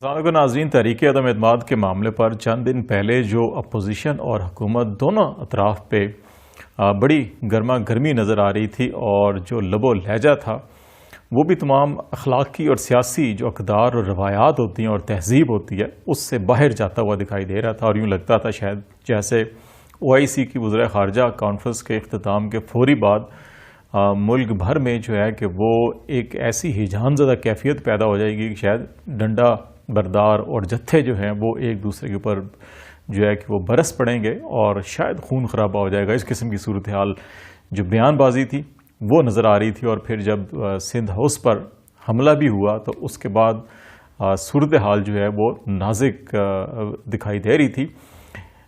السلام علیکم ناظرین، تحریک عدم اعتماد کے معاملے پر چند دن پہلے جو اپوزیشن اور حکومت دونوں اطراف پہ بڑی گرما گرمی نظر آ رہی تھی اور جو لب و لہجہ تھا وہ بھی تمام اخلاقی اور سیاسی جو اقدار اور روایات ہوتی ہیں اور تہذیب ہوتی ہے اس سے باہر جاتا ہوا دکھائی دے رہا تھا، اور یوں لگتا تھا شاید جیسے OIC کی وزراء خارجہ کانفرنس کے اختتام کے فوری بعد ملک بھر میں جو ہے کہ وہ ایک ایسی ہیجان زدہ کیفیت پیدا ہو جائے گی کہ شاید ڈنڈا بردار اور جتھے جو ہیں وہ ایک دوسرے کے اوپر جو ہے کہ وہ برس پڑیں گے اور شاید خون خرابہ ہو جائے گا۔ اس قسم کی صورتحال جو بیان بازی تھی وہ نظر آ رہی تھی، اور پھر جب سندھ ہاؤس پر حملہ بھی ہوا تو اس کے بعد صورتحال جو ہے وہ نازک دکھائی دے رہی تھی۔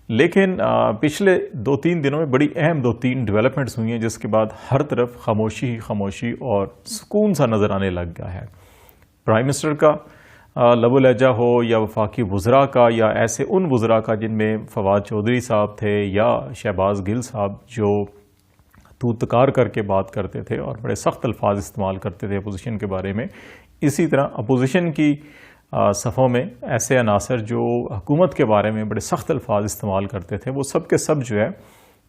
لیکن پچھلے 2-3 دنوں میں بڑی اہم 2-3 ڈیولپمنٹس ہوئی ہیں جس کے بعد ہر طرف خاموشی ہی خاموشی اور سکون سا نظر آنے لگ گیا ہے۔ پرائم منسٹر کا لب و لہجہ ہو یا وفاقی وزراء کا یا ایسے ان وزراء کا جن میں فواد چودھری صاحب تھے یا شہباز گل صاحب جو توتکار کر کے بات کرتے تھے اور بڑے سخت الفاظ استعمال کرتے تھے اپوزیشن کے بارے میں، اسی طرح اپوزیشن کی صفوں میں ایسے عناصر جو حکومت کے بارے میں بڑے سخت الفاظ استعمال کرتے تھے، وہ سب کے سب جو ہے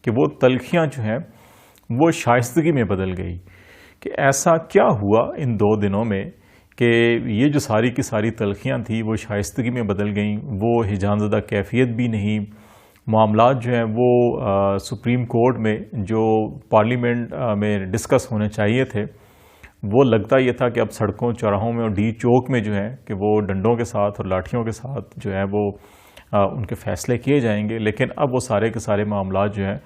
کہ وہ تلخیاں جو ہیں وہ شائستگی میں بدل گئی کہ ایسا کیا ہوا ان 2 دنوں میں کہ یہ جو ساری کی ساری تلخیاں تھیں وہ شائستگی میں بدل گئیں۔ وہ ہیجان زدہ کیفیت بھی نہیں، معاملات جو ہیں وہ سپریم کورٹ میں جو پارلیمنٹ میں ڈسکس ہونے چاہیے تھے وہ لگتا یہ تھا کہ اب سڑکوں چوراہوں میں اور ڈی چوک میں جو ہے کہ وہ ڈنڈوں کے ساتھ اور لاٹھیوں کے ساتھ جو ہے وہ ان کے فیصلے کیے جائیں گے، لیکن اب وہ سارے کے سارے معاملات جو ہیں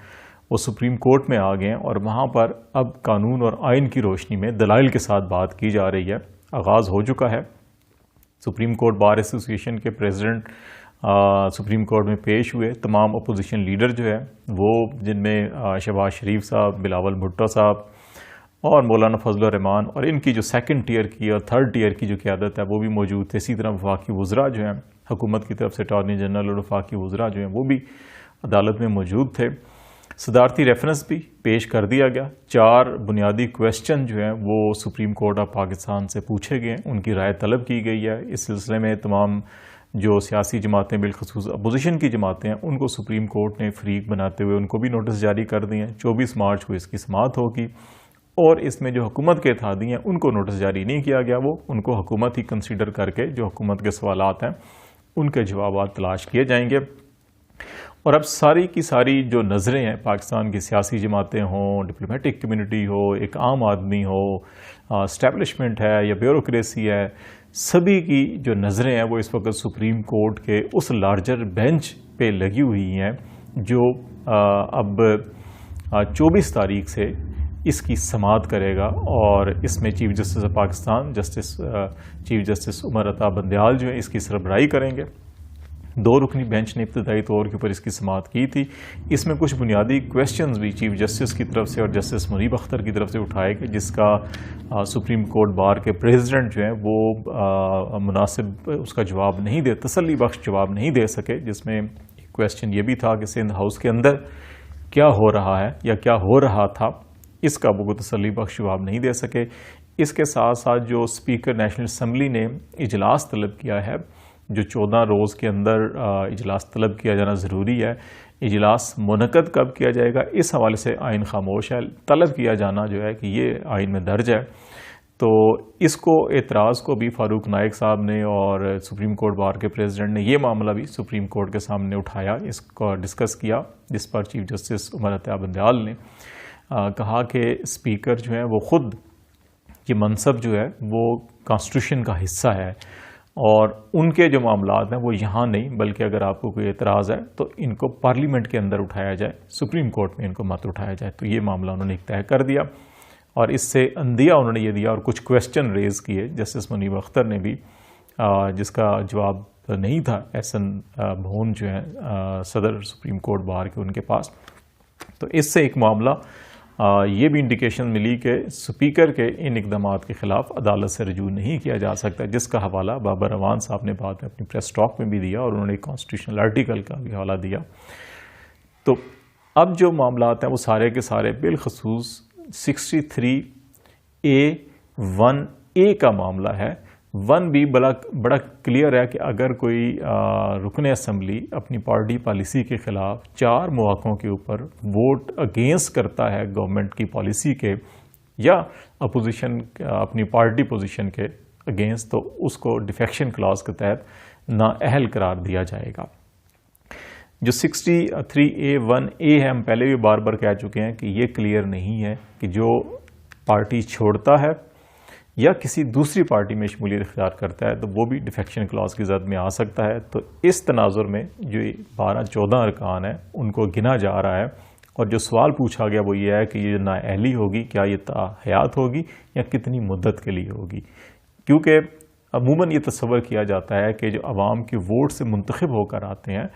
وہ سپریم کورٹ میں آ گئے ہیں اور وہاں پر اب قانون اور آئین کی روشنی میں دلائل کے ساتھ بات کی جا رہی ہے۔ آغاز ہو چکا ہے۔ سپریم کورٹ بار ایسوسی ایشن کے پریزیڈنٹ سپریم کورٹ میں پیش ہوئے، تمام اپوزیشن لیڈر جو ہے وہ جن میں شہباز شریف صاحب، بلاول بھٹو صاحب اور مولانا فضل الرحمان اور ان کی جو 2nd ٹیئر کی اور 3rd ٹیئر کی جو قیادت ہے وہ بھی موجود تھے۔ اسی طرح وفاقی وزراء جو ہیں حکومت کی طرف سے اٹارنی جنرل اور وفاقی وزراء جو ہیں وہ بھی عدالت میں موجود تھے۔ صدارتی ریفرنس بھی پیش کر دیا گیا۔ 4 بنیادی کویسچن جو ہیں وہ سپریم کورٹ آف پاکستان سے پوچھے گئے، ان کی رائے طلب کی گئی ہے۔ اس سلسلے میں تمام جو سیاسی جماعتیں بالخصوص اپوزیشن کی جماعتیں ہیں ان کو سپریم کورٹ نے فریق بناتے ہوئے ان کو بھی نوٹس جاری کر دیے ہیں۔ 24 مارچ کو اس کی سماعت ہوگی، اور اس میں جو حکومت کے اتحادی ہیں ان کو نوٹس جاری نہیں کیا گیا، وہ ان کو حکومت ہی کنسیڈر کر کے جو حکومت کے سوالات ہیں ان کے جوابات تلاش کیے جائیں گے۔ اور اب ساری کی ساری جو نظریں ہیں پاکستان کی سیاسی جماعتیں ہوں، ڈپلومیٹک کمیونٹی ہو، ایک عام آدمی ہو، اسٹیبلشمنٹ ہے یا بیوروکریسی ہے، سبھی کی جو نظریں ہیں وہ اس وقت سپریم کورٹ کے اس لارجر بینچ پہ لگی ہوئی ہیں جو اب 24 تاریخ سے اس کی سماعت کرے گا، اور اس میں chief justice of Pakistan chief justice Umar Ata Bandial جو ہے اس کی سربراہی کریں گے۔ 2 رکنی بینچ نے ابتدائی طور کے اوپر اس کی سماعت کی تھی۔ اس میں کچھ بنیادی کویسچنز بھی چیف جسٹس کی طرف سے اور جسٹس منیب اختر کی طرف سے اٹھائے گئے، جس کا سپریم کورٹ بار کے پریزیڈنٹ جو ہیں وہ مناسب اس کا جواب نہیں دے، تسلی بخش جواب نہیں دے سکے، جس میں ایک کویسچن یہ بھی تھا کہ سندھ ہاؤس کے اندر کیا ہو رہا ہے یا کیا ہو رہا تھا، اس کا وہ تسلی بخش جواب نہیں دے سکے۔ اس کے ساتھ ساتھ جو اسپیکر نیشنل اسمبلی نے اجلاس طلب کیا ہے، جو 14 روز کے اندر اجلاس طلب کیا جانا ضروری ہے، اجلاس منعقد کب کیا جائے گا اس حوالے سے آئین خاموش ہے۔ طلب کیا جانا جو ہے کہ یہ آئین میں درج ہے، تو اس کو اعتراض کو بھی فاروق نائک صاحب نے اور سپریم کورٹ بار کے پریزیڈنٹ نے یہ معاملہ بھی سپریم کورٹ کے سامنے اٹھایا، اس کو ڈسکس کیا، جس پر چیف جسٹس عمر عطا بندیال نے کہا کہ اسپیکر جو ہے وہ خود یہ منصب جو ہے وہ کانسٹیٹیوشن کا حصہ ہے، اور ان کے جو معاملات ہیں وہ یہاں نہیں بلکہ اگر آپ کو کوئی اعتراض ہے تو ان کو پارلیمنٹ کے اندر اٹھایا جائے، سپریم کورٹ میں ان کو مت اٹھایا جائے۔ تو یہ معاملہ انہوں نے طے کر دیا، اور اس سے اندیہ انہوں نے یہ دیا اور کچھ کویسچن ریز کیے جسٹس منیب اختر نے بھی، جس کا جواب نہیں تھا احسن بھون جو ہیں صدر سپریم کورٹ بار کے ان کے پاس۔ تو اس سے ایک معاملہ یہ بھی انڈیکیشن ملی کہ سپیکر کے ان اقدامات کے خلاف عدالت سے رجوع نہیں کیا جا سکتا، جس کا حوالہ بابر اعوان صاحب نے بعد میں اپنی پریس ٹاک میں بھی دیا، اور انہوں نے ایک کانسٹیٹیوشنل آرٹیکل کا بھی حوالہ دیا۔ تو اب جو معاملات ہیں وہ سارے کے سارے بالخصوص 63A1A کا معاملہ ہے، 1 بھی بڑا کلیئر ہے کہ اگر کوئی رکن اسمبلی اپنی پارٹی پالیسی کے خلاف 4 مواقعوں کے اوپر ووٹ اگینسٹ کرتا ہے گورنمنٹ کی پالیسی کے یا اپوزیشن اپنی پارٹی پوزیشن کے اگینسٹ، تو اس کو ڈیفیکشن کلاز کے تحت نااہل قرار دیا جائے گا۔ جو 63A1A ہے، ہم پہلے بھی بار بار کہہ چکے ہیں کہ یہ کلیئر نہیں ہے کہ جو پارٹی چھوڑتا ہے یا کسی دوسری پارٹی میں شمولیت اختیار کرتا ہے تو وہ بھی ڈیفیکشن کلاز کی زد میں آ سکتا ہے۔ تو اس تناظر میں جو 12-14 ارکان ہیں ان کو گنا جا رہا ہے، اور جو سوال پوچھا گیا وہ یہ ہے کہ یہ نااہلی ہوگی، کیا یہ تا حیات ہوگی یا کتنی مدت کے لیے ہوگی؟ کیونکہ عموماً یہ تصور کیا جاتا ہے کہ جو عوام کے ووٹ سے منتخب ہو کر آتے ہیں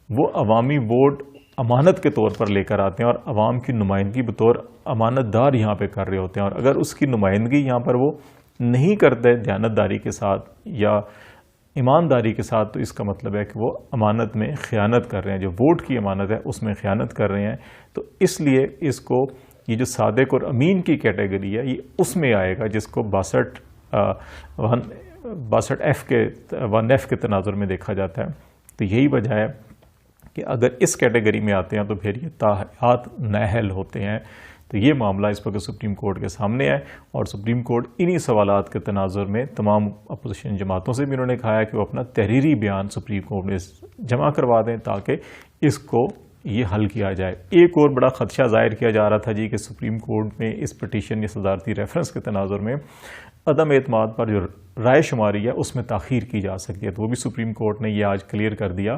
وہ عوامی ووٹ امانت کے طور پر لے کر آتے ہیں اور عوام کی نمائندگی بطور امانت دار یہاں پہ کر رہے ہوتے ہیں، اور اگر اس کی نمائندگی یہاں پر وہ نہیں کرتے دیانتداری کے ساتھ یا ایمانداری کے ساتھ، تو اس کا مطلب ہے کہ وہ امانت میں خیانت کر رہے ہیں، جو ووٹ کی امانت ہے اس میں خیانت کر رہے ہیں۔ تو اس لیے اس کو یہ جو صادق اور امین کی کیٹیگری ہے یہ اس میں آئے گا جس کو 1F کے تناظر میں دیکھا جاتا ہے۔ تو یہی وجہ ہے کہ اگر اس کیٹیگری میں آتے ہیں تو پھر یہ تاحیات نااہل ہوتے ہیں۔ تو یہ معاملہ اس وقت سپریم کورٹ کے سامنے ہے، اور سپریم کورٹ انہی سوالات کے تناظر میں تمام اپوزیشن جماعتوں سے بھی انہوں نے کہا ہے کہ وہ اپنا تحریری بیان سپریم کورٹ میں جمع کروا دیں تاکہ اس کو یہ حل کیا جائے۔ ایک اور بڑا خدشہ ظاہر کیا جا رہا تھا جی کہ سپریم کورٹ میں اس پٹیشن یا صدارتی ریفرنس کے تناظر میں عدم اعتماد پر جو رائے شماری ہے اس میں تاخیر کی جا سکتی ہے، تو وہ بھی سپریم کورٹ نے یہ آج کلیئر کر دیا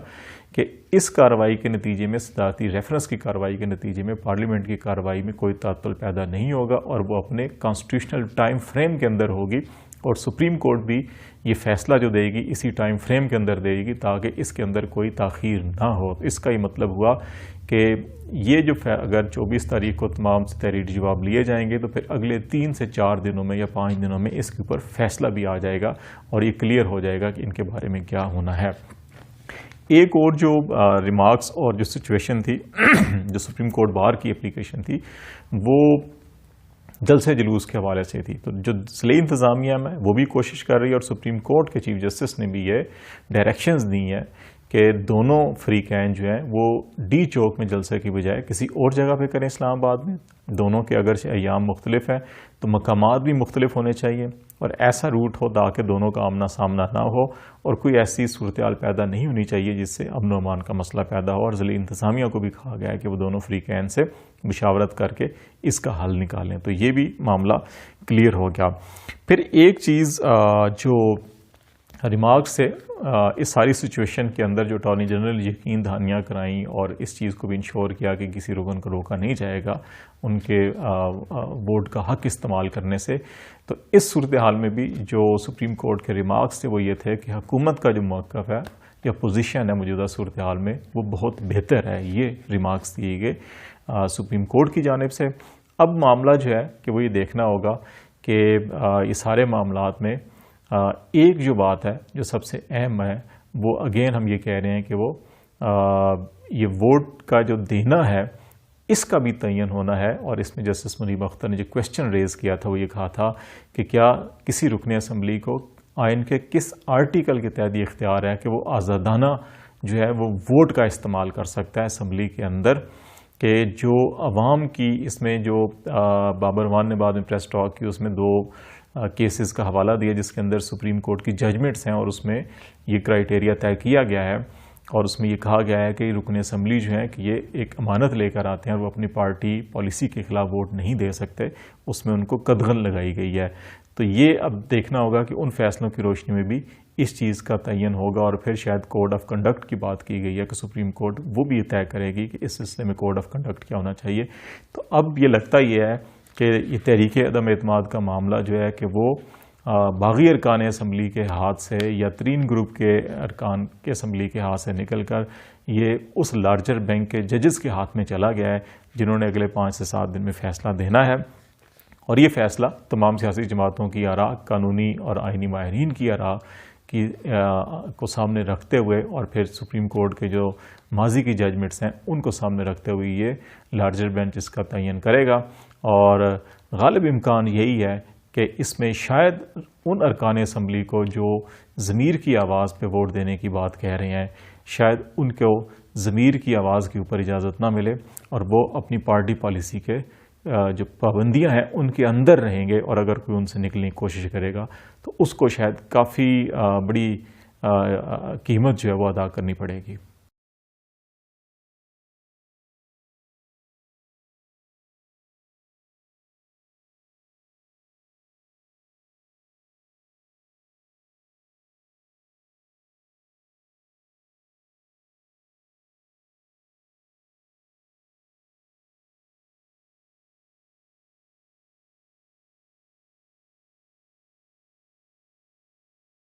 کہ اس کارروائی کے نتیجے میں، صدارتی ریفرنس کی کارروائی کے نتیجے میں پارلیمنٹ کی کارروائی میں کوئی تعطل پیدا نہیں ہوگا اور وہ اپنے کانسٹیٹیوشنل ٹائم فریم کے اندر ہوگی، اور سپریم کورٹ بھی یہ فیصلہ جو دے گی اسی ٹائم فریم کے اندر دے گی تاکہ اس کے اندر کوئی تاخیر نہ ہو۔ اس کا یہ مطلب ہوا کہ یہ جو اگر 24 تاریخ کو تمام سے تحریری جواب لیے جائیں گے تو پھر اگلے 3 سے 4 دنوں میں یا 5 دنوں میں اس کے اوپر فیصلہ بھی آ جائے گا اور یہ کلیئر ہو جائے گا کہ ان کے بارے میں کیا ہونا ہے۔ ایک اور جو ریمارکس اور جو سچویشن تھی جو سپریم کورٹ بار کی اپلیکیشن تھی وہ جلسے جلوس کے حوالے سے تھی، تو جو ضلعی انتظامیہ میں وہ بھی کوشش کر رہی ہے اور سپریم کورٹ کے چیف جسٹس نے بھی یہ ڈائریکشنز دی ہیں کہ دونوں فریقین جو ہیں وہ ڈی چوک میں جلسے کی بجائے کسی اور جگہ پہ کریں اسلام آباد میں۔ دونوں کے اگر ایام مختلف ہیں تو مقامات بھی مختلف ہونے چاہیے اور ایسا روٹ ہو تاکہ دونوں کا آمنا سامنا نہ ہو اور کوئی ایسی صورتحال پیدا نہیں ہونی چاہیے جس سے امن و امان کا مسئلہ پیدا ہو، اور ضلعی انتظامیہ کو بھی کہا گیا ہے کہ وہ دونوں فریقین سے مشاورت کر کے اس کا حل نکالیں۔ تو یہ بھی معاملہ کلیئر ہو گیا۔ پھر ایک چیز جو ریمارک سے اس ساری سچویشن کے اندر جو اٹارنی جنرل یقین دہانیاں کرائیں اور اس چیز کو بھی انشور کیا کہ کسی رکن کو روکا نہیں جائے گا ان کے ووٹ کا حق استعمال کرنے سے، تو اس صورتحال میں بھی جو سپریم کورٹ کے ریمارکس تھے وہ یہ تھے کہ حکومت کا جو موقف ہے یا پوزیشن ہے موجودہ صورتحال میں وہ بہت بہتر ہے۔ یہ ریمارکس دیے گئے سپریم کورٹ کی جانب سے۔ اب معاملہ جو ہے کہ وہ یہ دیکھنا ہوگا کہ یہ سارے معاملات میں ایک جو بات ہے جو سب سے اہم ہے وہ اگین ہم یہ کہہ رہے ہیں کہ وہ یہ ووٹ کا جو دینا ہے اس کا بھی تعین ہونا ہے، اور اس میں جسٹس منیب اختر نے جو کویسچن ریز کیا تھا وہ یہ کہا تھا کہ کیا کسی رکن اسمبلی کو آئین کے کس آرٹیکل کے تحت یہ اختیار ہے کہ وہ آزادانہ جو ہے وہ ووٹ کا استعمال کر سکتا ہے اسمبلی کے اندر، کہ جو عوام کی اس میں جو بابر امان نے بعد میں پریس ٹاک کی اس میں 2 کیسز کا حوالہ دیا جس کے اندر سپریم کورٹ کی ججمنٹس ہیں اور اس میں یہ کرائیٹیریا طے کیا گیا ہے اور اس میں یہ کہا گیا ہے کہ رکن اسمبلی جو ہیں کہ یہ ایک امانت لے کر آتے ہیں اور وہ اپنی پارٹی پالیسی کے خلاف ووٹ نہیں دے سکتے، اس میں ان کو قدغن لگائی گئی ہے۔ تو یہ اب دیکھنا ہوگا کہ ان فیصلوں کی روشنی میں بھی اس چیز کا تعین ہوگا، اور پھر شاید کوڈ آف کنڈکٹ کی بات کی گئی ہے کہ سپریم کورٹ وہ بھی طے کرے گی کہ اس سلسلے میں کوڈ آف کنڈکٹ کیا ہونا چاہیے۔ تو اب یہ لگتا یہ ہے کہ یہ تحریک عدم اعتماد کا معاملہ جو ہے کہ وہ باغی ارکان اسمبلی کے ہاتھ سے یا 3 گروپ کے ارکان کے اسمبلی کے ہاتھ سے نکل کر یہ اس لارجر بینک کے ججز کے ہاتھ میں چلا گیا ہے جنہوں نے اگلے 5 سے 7 دن میں فیصلہ دینا ہے، اور یہ فیصلہ تمام سیاسی جماعتوں کی آراء، قانونی اور آئینی ماہرین کی آراء کو سامنے رکھتے ہوئے اور پھر سپریم کورٹ کے جو ماضی کی ججمنٹس ہیں ان کو سامنے رکھتے ہوئے یہ لارجر بینچ اس کا تعین کرے گا، اور غالب امکان یہی ہے کہ اس میں شاید ان ارکان اسمبلی کو جو ضمیر کی آواز پہ ووٹ دینے کی بات کہہ رہے ہیں، شاید ان کو ضمیر کی آواز کے اوپر اجازت نہ ملے اور وہ اپنی پارٹی پالیسی کے جو پابندیاں ہیں ان کے اندر رہیں گے، اور اگر کوئی ان سے نکلنے کی کوشش کرے گا تو اس کو شاید کافی بڑی قیمت جو ہے وہ ادا کرنی پڑے گی۔